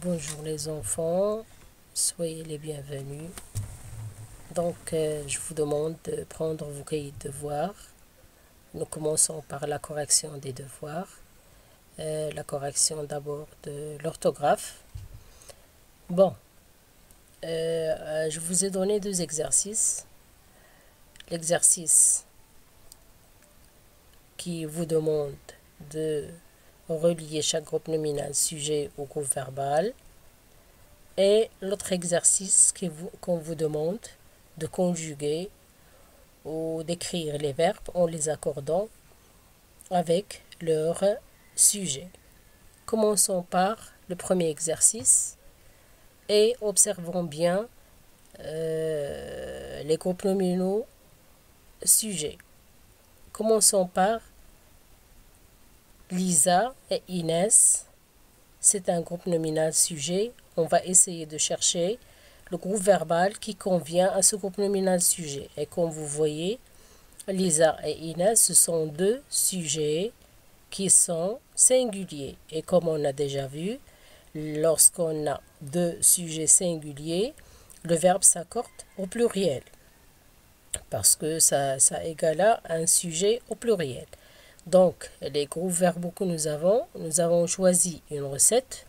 Bonjour les enfants, soyez les bienvenus. Donc, je vous demande de prendre vos cahiers de devoirs. Nous commençons par la correction des devoirs. La correction d'abord de l'orthographe. Bon, je vous ai donné deux exercices. L'exercice qui vous demande de relier chaque groupe nominal sujet au groupe verbal. Et l'autre exercice qu'on vous demande de conjuguer ou d'écrire les verbes en les accordant avec leur sujet. Commençons par le premier exercice et observons bien les groupes nominaux sujets. Commençons par Lisa et Inès. C'est un groupe nominal sujet. On va essayer de chercher le groupe verbal qui convient à ce groupe nominal sujet. Et comme vous voyez, Lisa et Inès, ce sont deux sujets qui sont singuliers. Et comme on a déjà vu, lorsqu'on a deux sujets singuliers, le verbe s'accorde au pluriel. Parce que ça égale à un sujet au pluriel. Donc, les groupes verbaux que nous avons choisi une recette,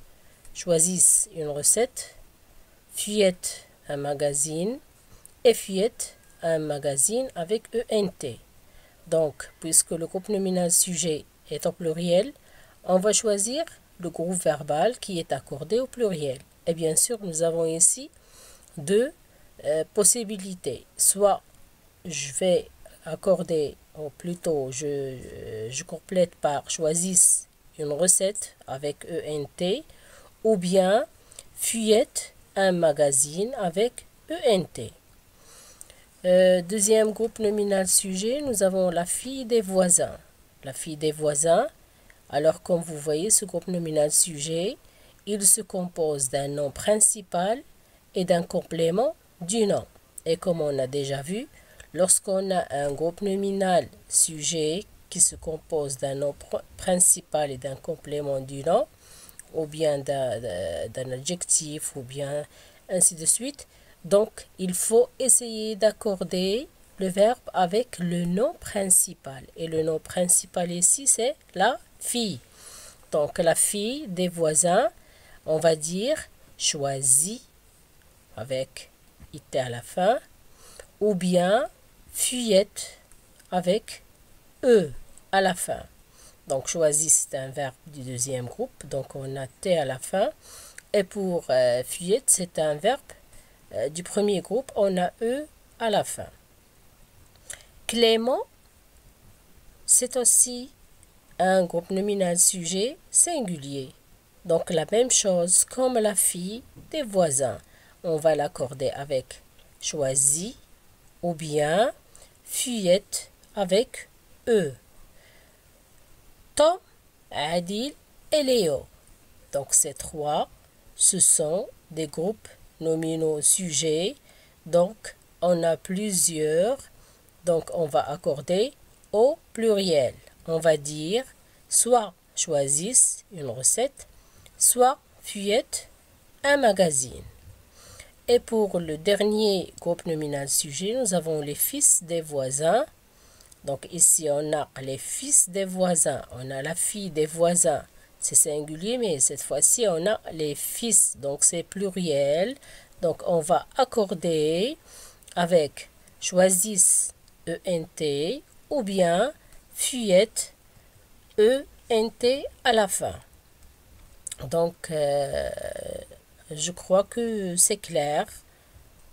choisissent une recette, fuyette un magazine et fuyette un magazine avec ENT. Donc, puisque le groupe nominal sujet est au pluriel, on va choisir le groupe verbal qui est accordé au pluriel. Et bien sûr, nous avons ici deux possibilités. Soit je vais accorder, ou plutôt je complète par choisisse une recette avec ENT, ou bien fuyette un magazine avec ENT. Deuxième groupe nominal sujet, nous avons la fille des voisins. La fille des voisins, alors comme vous voyez ce groupe nominal sujet, il se compose d'un nom principal et d'un complément du nom. Et comme on a déjà vu, lorsqu'on a un groupe nominal sujet qui se compose d'un nom principal et d'un complément du nom, ou bien d'un adjectif, ou bien ainsi de suite, donc il faut essayer d'accorder le verbe avec le nom principal. Et le nom principal ici, c'est la fille. Donc la fille des voisins, on va dire choisit avec it à la fin, ou bien fuyette avec e à la fin. Donc choisit, c'est un verbe du deuxième groupe, donc on a t à la fin. Et pour fuyette, c'est un verbe du premier groupe, on a e à la fin. Clément, c'est aussi un groupe nominal sujet singulier. Donc la même chose comme la fille des voisins. On va l'accorder avec choisit ou bien fuyette avec e. Tom, Adil et Léo. Donc ces trois, ce sont des groupes nominaux sujets. Donc on a plusieurs. Donc on va accorder au pluriel. On va dire soit choisissent une recette, soit fuyette un magazine. Et pour le dernier groupe nominal sujet, nous avons les fils des voisins. Donc ici, on a les fils des voisins, on a la fille des voisins. C'est singulier, mais cette fois-ci, on a les fils. Donc c'est pluriel. Donc on va accorder avec choisissent ENT ou bien fuyette ENT à la fin. Donc je crois que c'est clair.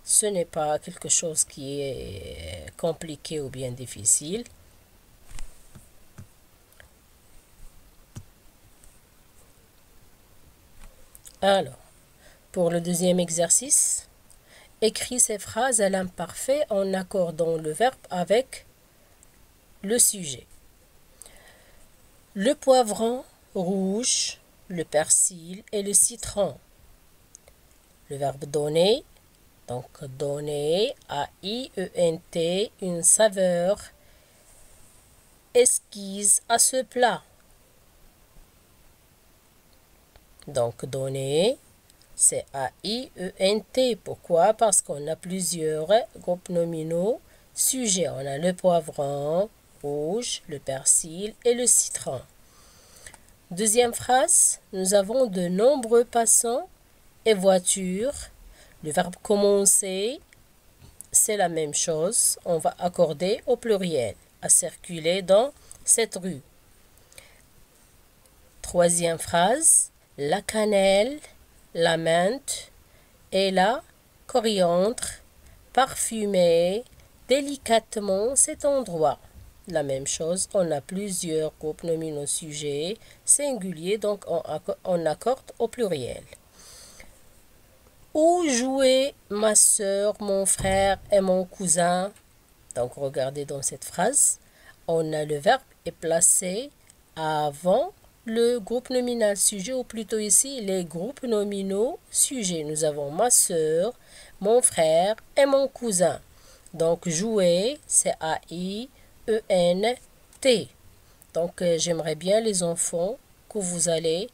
Ce n'est pas quelque chose qui est compliqué ou bien difficile. Alors, pour le deuxième exercice, écris ces phrases à l'imparfait en accordant le verbe avec le sujet. Le poivron rouge, le persil et le citron. Le verbe donner. Donc, donner, A-I-E-N-T, une saveur esquisse à ce plat. Donc, donner, C'est A-I-E-N-T. Pourquoi? Parce qu'on a plusieurs groupes nominaux sujets. On a le poivron rouge, le persil et le citron. Deuxième phrase, nous avons de nombreux passants et voitures. Le verbe commencer, c'est la même chose. On va accorder au pluriel, à circuler dans cette rue. Troisième phrase, la cannelle, la menthe et la coriandre parfumaient délicatement cet endroit. La même chose, on a plusieurs groupes nominaux sujets singuliers, donc on accorde au pluriel. Où jouaient ma soeur, mon frère et mon cousin? Donc regardez dans cette phrase, on a le verbe est placé avant le groupe nominal sujet, ou plutôt ici les groupes nominaux sujets. Nous avons ma soeur, mon frère et mon cousin. Donc jouer, c'est A-I-E-N-T. Donc j'aimerais bien les enfants que vous allez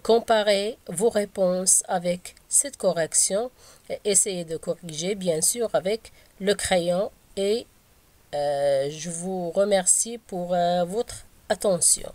comparer vos réponses avec cette correction et essayer de corriger bien sûr avec le crayon et je vous remercie pour votre attention.